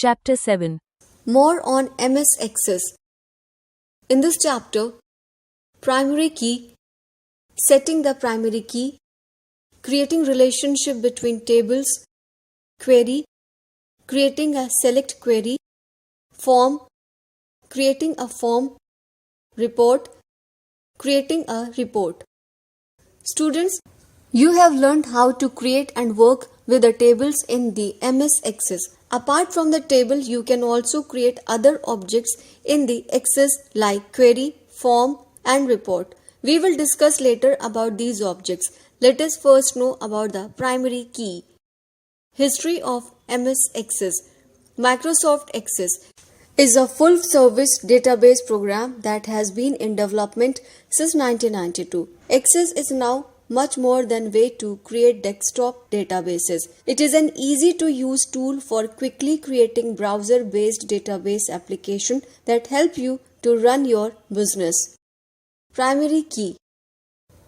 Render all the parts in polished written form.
Chapter 7. More on MS Access. In this chapter, primary key, setting the primary key, creating relationship between tables, query, creating a select query, form, creating a form, report, creating a report. Students, you have learned how to create and work with the tables in the MS Access. Apart from the table, you can also create other objects in the Access like query, form and report. We will discuss later about these objects. Let us first know about the primary key. History of MS Access. Microsoft Access is a full-service database program that has been in development since 1992. Access is now much more than way to create desktop databases. It is an easy-to-use tool for quickly creating browser-based database applications that help you to run your business. Primary key.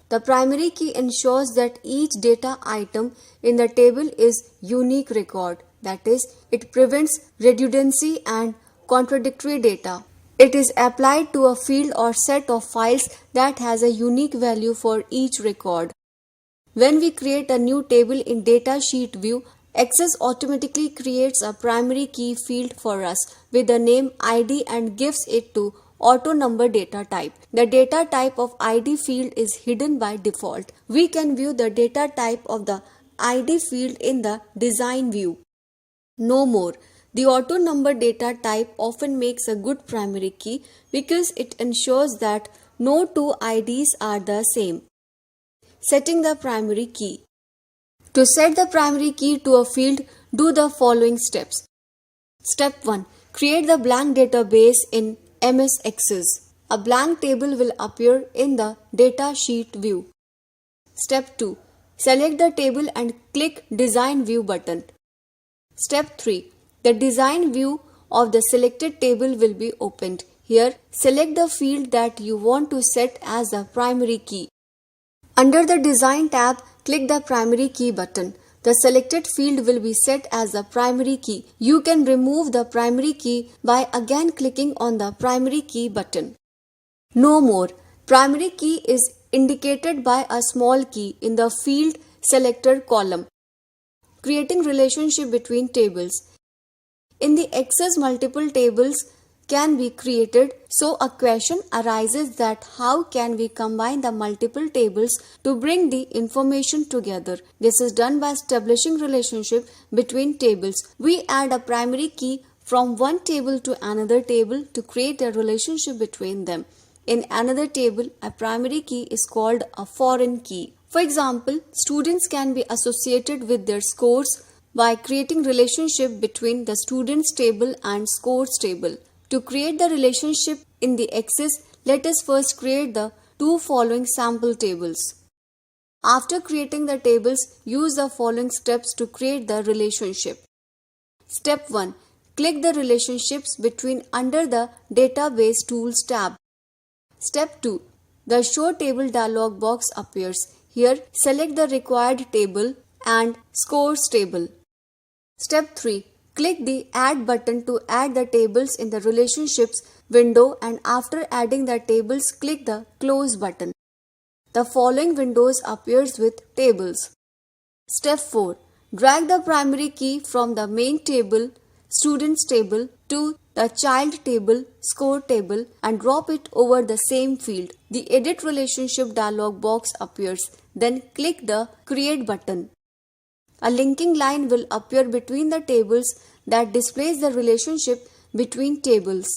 The primary key ensures that each data item in the table is unique record. That is, it prevents redundancy and contradictory data. It is applied to a field or set of files that has a unique value for each record. When we create a new table in Datasheet view, Access automatically creates a primary key field for us with the name ID and gives it to auto number data type. The data type of ID field is hidden by default. We can view the data type of the ID field in the design view. No more. The auto number data type often makes a good primary key because it ensures that no two IDs are the same. Setting the primary key. To set the primary key to a field, do the following steps. Step 1. Create the blank database in MS Access. A blank table will appear in the Datasheet view. Step 2. Select the table and click Design View button. Step 3. The design view of the selected table will be opened. Here, select the field that you want to set as the primary key. Under the Design tab, click the Primary Key button. The selected field will be set as the primary key. You can remove the primary key by again clicking on the Primary Key button. No more. Primary key is indicated by a small key in the Field Selector column. Creating relationship between tables. In the Access, multiple tables can be created, so a question arises that how can we combine the multiple tables to bring the information together. This is done by establishing relationship between tables. We add a primary key from one table to another table to create a relationship between them. In another table, a primary key is called a foreign key. For example, students can be associated with their scores by creating relationship between the students table and scores table. To create the relationship in the Access, let us first create the two following sample tables. After creating the tables, use the following steps to create the relationship. Step 1. Click the relationships between under the Database Tools tab. Step 2. The Show Table dialog box appears. Here, select the required table and scores table. Step 3. Click the Add button to add the tables in the Relationships window, and after adding the tables, click the Close button. The following windows appears with tables. Step 4. Drag the primary key from the main table, Students table, to the Child table, Score table, and drop it over the same field. The Edit Relationship dialog box appears. Then click the Create button. A linking line will appear between the tables that displays the relationship between tables.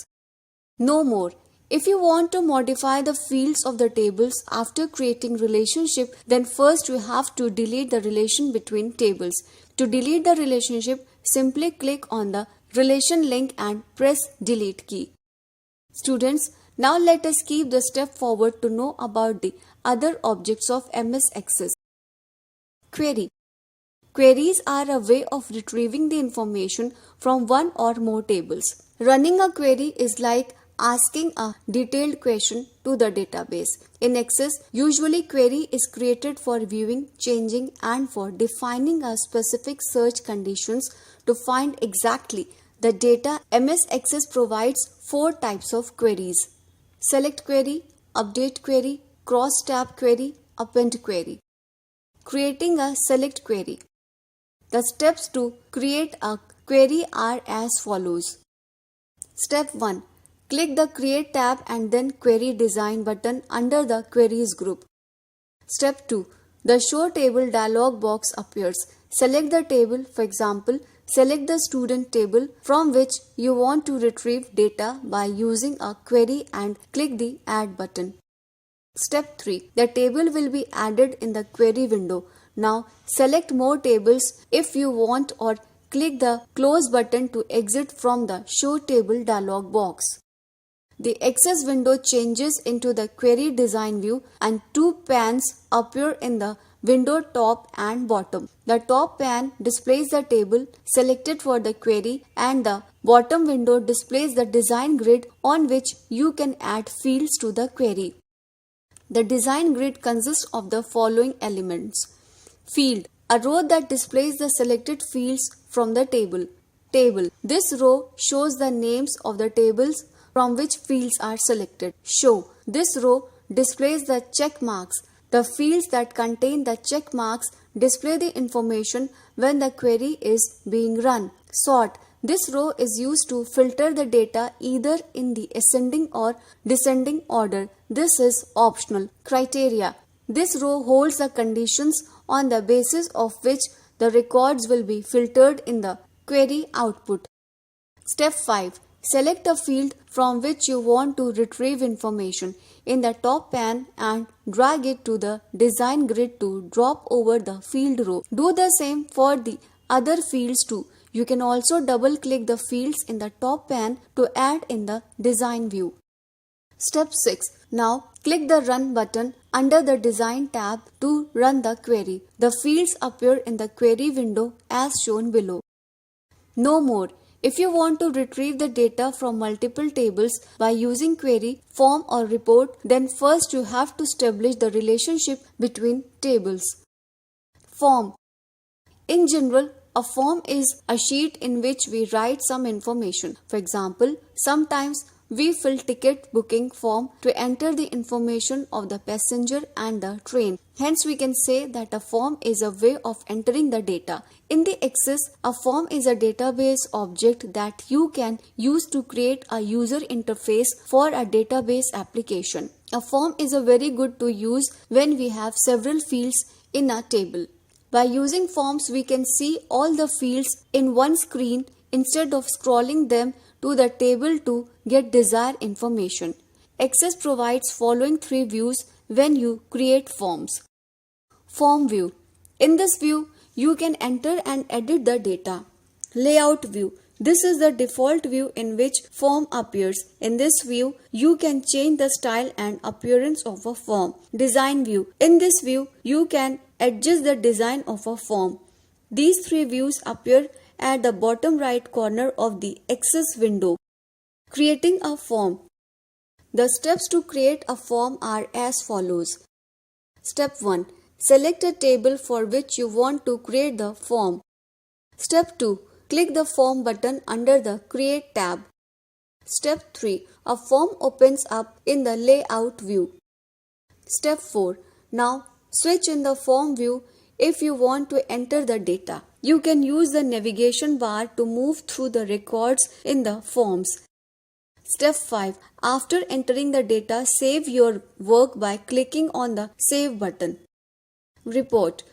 No more. If you want to modify the fields of the tables after creating relationship, then first you have to delete the relation between tables. To delete the relationship, simply click on the relation link and press Delete key. Students, now let us keep the step forward to know about the other objects of MS Access. Query. Queries are a way of retrieving the information from one or more tables. Running a query is like asking a detailed question to the database. In Access, usually query is created for viewing, changing, and for defining a specific search conditions to find exactly The data MS Access provides 4 types of queries: select query, update query, cross-tab query, append query. Creating a select query. The steps to create a query are as follows. Step 1. Click the Create tab and then Query Design button under the Queries group. Step 2. The Show Table dialog box appears. Select the table, for example, select the student table from which you want to retrieve data by using a query and click the Add button. Step 3. The table will be added in the query window. Now select more tables if you want or click the Close button to exit from the Show Table dialog box. The Access window changes into the Query Design view and 2 pans appear in the window top and bottom. The top pan displays the table selected for the query and the bottom window displays the design grid on which you can add fields to the query. The design grid consists of the following elements. Field, a row that displays the selected fields from the table. Table, this row shows the names of the tables from which fields are selected. Show, this row displays the check marks. The fields that contain the check marks display the information when the query is being run. Sort, this row is used to filter the data either in the ascending or descending order. This is optional. Criteria, this row holds the conditions on the basis of which the records will be filtered in the query output. Step 5. Select a field from which you want to retrieve information in the top pan and drag it to the design grid to drop over the field row. Do the same for the other fields too. You can also double click the fields in the top pan to add in the design view. Step 6. Now click the Run button under the Design tab to run the query. The fields appear in the query window as shown below. No more. If you want to retrieve the data from multiple tables by using query, form or report, then first you have to establish the relationship between tables. Form. In general, a form is a sheet in which we write some information. For example, sometimes we fill ticket booking form to enter the information of the passenger and the train. Hence, we can say that a form is a way of entering the data. In the Access, a form is a database object that you can use to create a user interface for a database application. A form is a very good to use when we have several fields in a table. By using forms, we can see all the fields in one screen instead of scrolling them to the table to get desired information. Access provides following 3 views when you create forms. Form view. In this view, you can enter and edit the data. Layout view. This is the default view in which form appears. In this view, you can change the style and appearance of a form. Design view. In this view, you can adjust the design of a form. These 3 views appear at the bottom right corner of the Access window. Creating a form. The steps to create a form are as follows. Step 1. Select a table for which you want to create the form. Step 2. Click the Form button under the Create tab. Step 3. A form opens up in the Layout view. Step 4. Now switch in the Form view if you want to enter the data. You can use the navigation bar to move through the records in the forms. Step 5. After entering the data, save your work by clicking on the Save button. Report.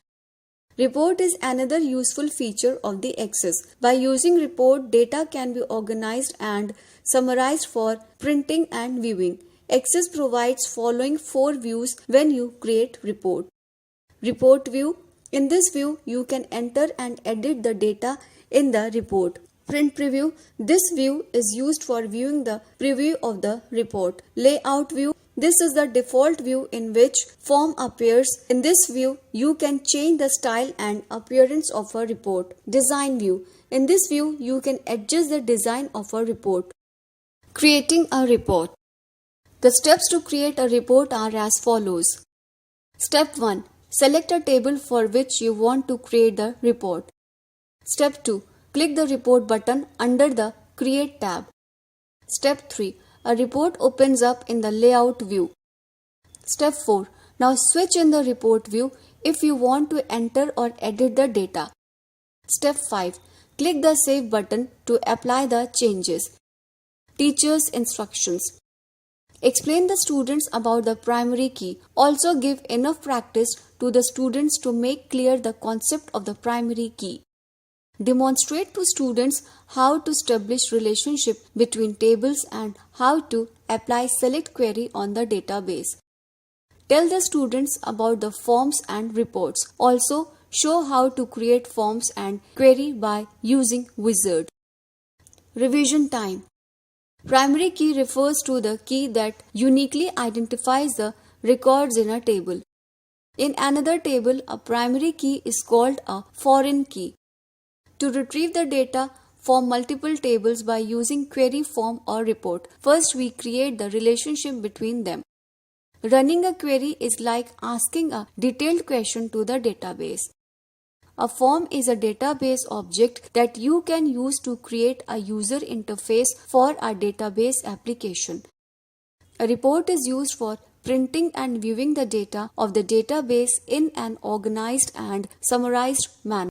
Report is another useful feature of the Access. By using report, data can be organized and summarized for printing and viewing. Access provides following 4 views when you create report. Report view. In this view, you can enter and edit the data in the report. Print preview. This view is used for viewing the preview of the report. Layout view. This is the default view in which form appears. In this view, you can change the style and appearance of a report. Design view. In this view, you can adjust the design of a report. Creating a report. The steps to create a report are as follows. Step 1. Select a table for which you want to create the report. Step 2. Click the Report button under the Create tab. Step 3. A report opens up in the Layout view. Step 4. Now switch in the Report view if you want to enter or edit the data. Step 5. Click the Save button to apply the changes. Teacher's instructions. Explain the students about the primary key. Also give enough practice to the students to make clear the concept of the primary key. Demonstrate to students how to establish relationship between tables and how to apply select query on the database. Tell the students about the forms and reports. Also, show how to create forms and query by using wizard. Revision time. Primary key refers to the key that uniquely identifies the records in a table. In another table, a primary key is called a foreign key. To retrieve the data from multiple tables by using query, form or report, first we create the relationship between them. Running a query is like asking a detailed question to the database. A form is a database object that you can use to create a user interface for a database application. A report is used for printing and viewing the data of the database in an organized and summarized manner.